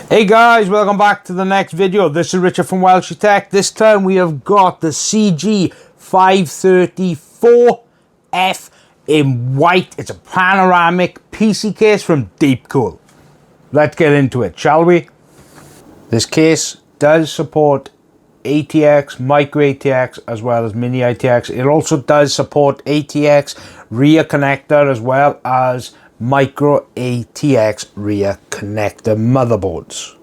Hey guys, welcome back to the next video. This is Richard from WELSHYTECH. This time we have got the CG530 in white. It's a panoramic PC case from Deepcool. Let's get into it, shall we? This case does support ATX, micro ATX, as well as mini ATX. It also does support ATX rear connector as well as micro ATX rear connector motherboards.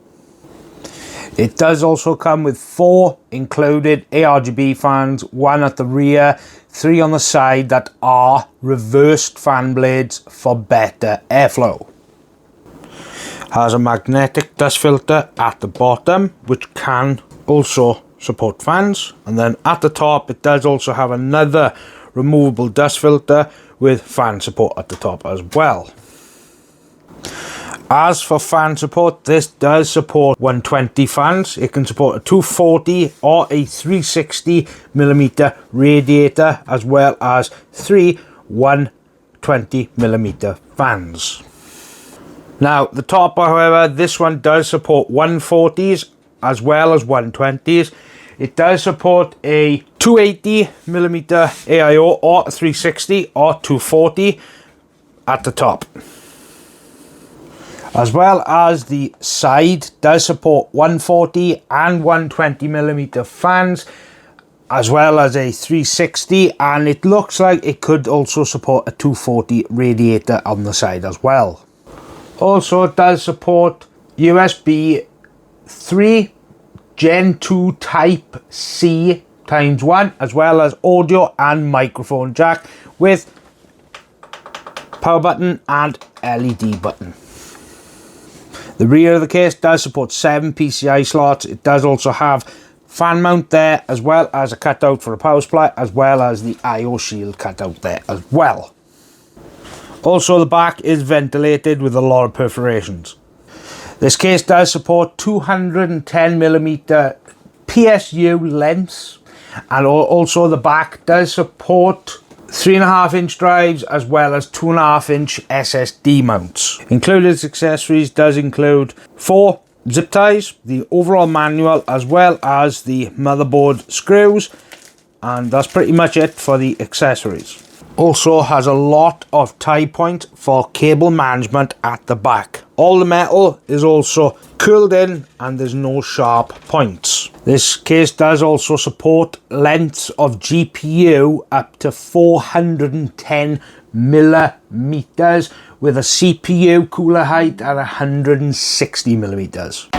It does also come with 4 included ARGB fans, 1 at the rear, 3 on the side that are reversed fan blades for better airflow. Has a magnetic dust filter at the bottom which can also support fans, and then at the top it does also have another removable dust filter with fan support at the top as well. As for fan support, this does support 120 fans. It can support a 240 or a 360mm radiator, as well as 3 120mm fans. Now the top, however, this one does support 140s as well as 120s. It does support a 280mm AIO or 360 or 240 at the top. As well as the side does support 140 and 120mm fans, as well as a 360, and it looks like it could also support a 240 radiator on the side as well. Also it does support USB 3 Gen 2 Type C ×1, as well as audio and microphone jack with power button and LED button. The rear of the case does support 7 PCI slots. It does also have fan mount there, as well as a cutout for a power supply, as well as the IO shield cutout there as well. Also the back is ventilated with a lot of perforations. This case does support 210mm PSU lengths, and also the back does support 3.5-inch drives as well as 2.5-inch SSD mounts. Included accessories does include 4 zip ties, the overall manual, as well as the motherboard screws, and that's pretty much it for the accessories. Also has a lot of tie points for cable management at the back. All the metal is also curled in and there's no sharp points. This case does also support lengths of GPU up to 410mm with a CPU cooler height at 160mm.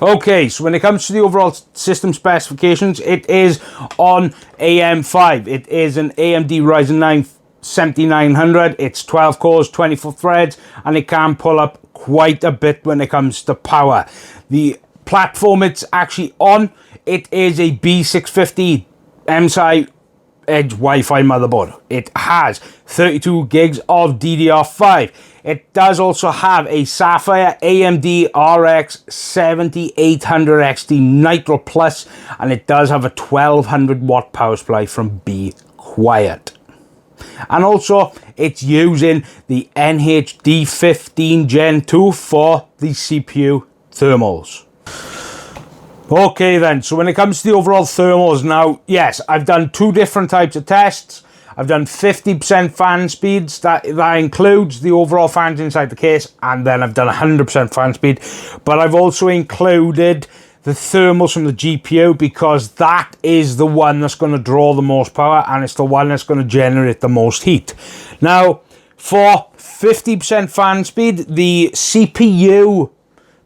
Okay, so when it comes to the overall system specifications, it is on AM5. It is an AMD Ryzen 9 7900. It's 12 cores, 24 threads, and it can pull up quite a bit when it comes to power. The platform it's actually on, it is a B650 MSI Edge Wi-Fi motherboard. It has 32 gigs of DDR5. It does also have a Sapphire AMD RX 7800 XT Nitro Plus, and it does have a 1200 watt power supply from Be Quiet. And also, it's using the NHD15 Gen 2 for the CPU thermals. Okay then, so when it comes to the overall thermals now, yes, I've done two different types of tests. I've done 50% fan speeds, that includes the overall fans inside the case, and then I've done 100% fan speed. But I've also included the thermals from the GPU, because that is the one that's going to draw the most power, and it's the one that's going to generate the most heat. Now, for 50% fan speed, the CPU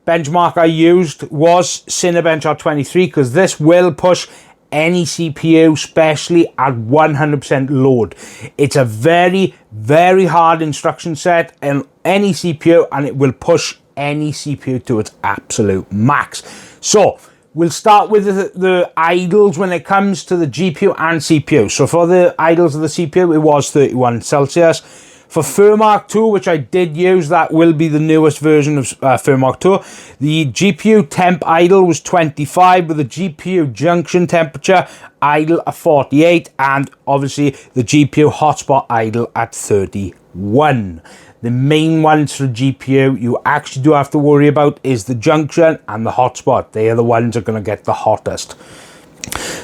benchmark I used was Cinebench R23, because this will push any CPU, especially at 100% load. It's a very, very hard instruction set in any CPU, and it will push any CPU to its absolute max. So we'll start with the idles when it comes to the GPU and CPU. So for the idles of the CPU, it was 31 Celsius. For Furmark 2, which I did use, that will be the newest version of Furmark 2, the GPU temp idle was 25, with the GPU junction temperature idle at 48, and obviously the GPU hotspot idle at 31. The main ones for GPU you actually do have to worry about is the junction and the hotspot. They are the ones that are going to get the hottest.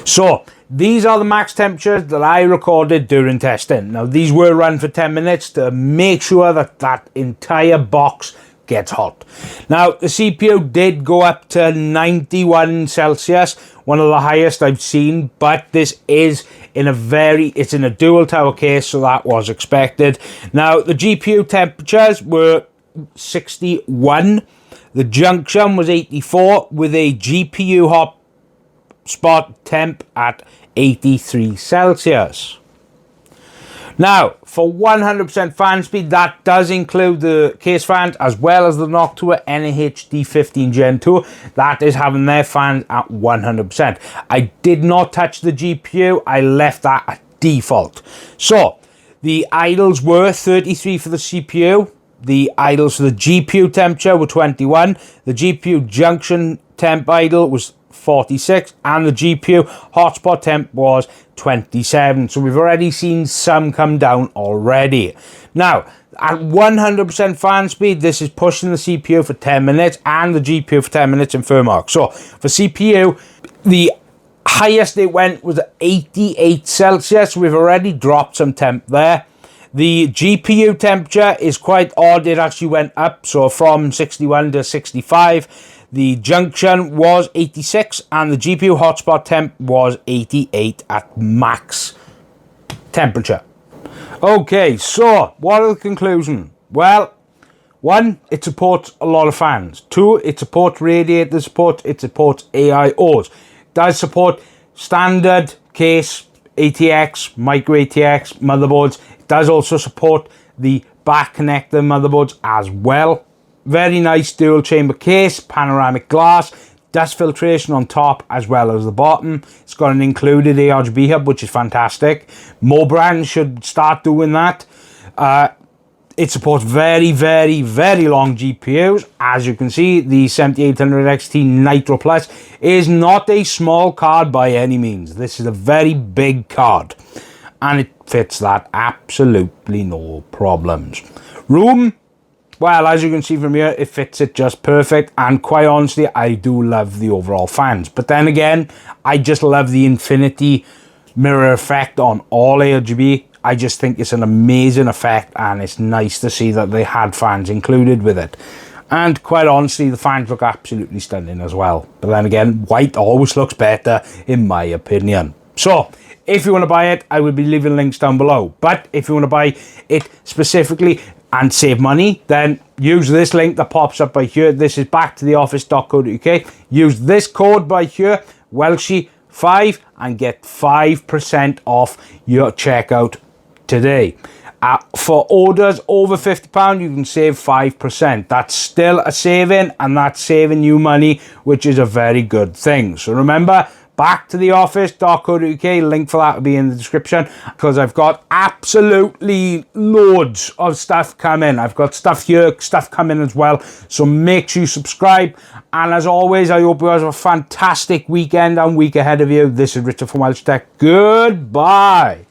So these are the max temperatures that I recorded during testing. Now these were run for 10 minutes to make sure that that entire box gets hot. Now the CPU did go up to 91 Celsius, one of the highest I've seen, but this is in it's in a dual tower case, so that was expected. Now the GPU temperatures were 61, the junction was 84, with a GPU hotspot temp at 83 Celsius. Now, for 100% fan speed, that does include the case fans as well as the Noctua NHD15 Gen 2. That is having their fans at 100%. I did not touch the GPU. I left that at default. So, the idles were 33 for the CPU. The idles for the GPU temperature were 21. The GPU junction temp idle was 46, and the GPU hotspot temp was 27. So we've already seen some come down already. Now, at 100% fan speed, this is pushing the CPU for 10 minutes and the GPU for 10 minutes in Furmark. So for CPU, the highest it went was at 88 Celsius. We've already dropped some temp there. The GPU temperature is quite odd. It actually went up, so from 61 to 65. The junction was 86, and the GPU hotspot temp was 88 at max temperature. Okay, so what are the conclusions? Well, 1, it supports a lot of fans. 2, it supports radiator support. It supports AIOs. It does support standard case ATX, micro ATX motherboards. It does also support the back connector motherboards as well. Very nice dual chamber case, panoramic glass, dust filtration on top as well as the bottom. It's got an included ARGB hub, which is fantastic. More brands should start doing that. It supports very, very, very long GPUs. As you can see, the 7800 XT Nitro Plus is not a small card by any means. This is a very big card, and it fits that absolutely no problems. Room, well, as you can see from here, it fits it just perfect, and quite honestly, I do love the overall fans. But then again, I just love the infinity mirror effect on all ARGB. I just think it's an amazing effect, and it's nice to see that they had fans included with it. And quite honestly, the fans look absolutely stunning as well. But then again, white always looks better, in my opinion. So, if you want to buy it, I will be leaving links down below. But if you want to buy it specifically and save money, then use this link that pops up by here. This is backtotheoffice.co.uk. Use this code by here, WELSHY5, and get 5% off your checkout today. For orders over £50, you can save 5%. That's still a saving, and that's saving you money, which is a very good thing. So remember, backtotheoffice.co.uk, link for that will be in the description, because I've got absolutely loads of stuff coming. I've got stuff here, stuff coming as well, so make sure you subscribe. And as always, I hope you guys have a fantastic weekend and week ahead of you. This is Richard from WELSHYTECH. Goodbye.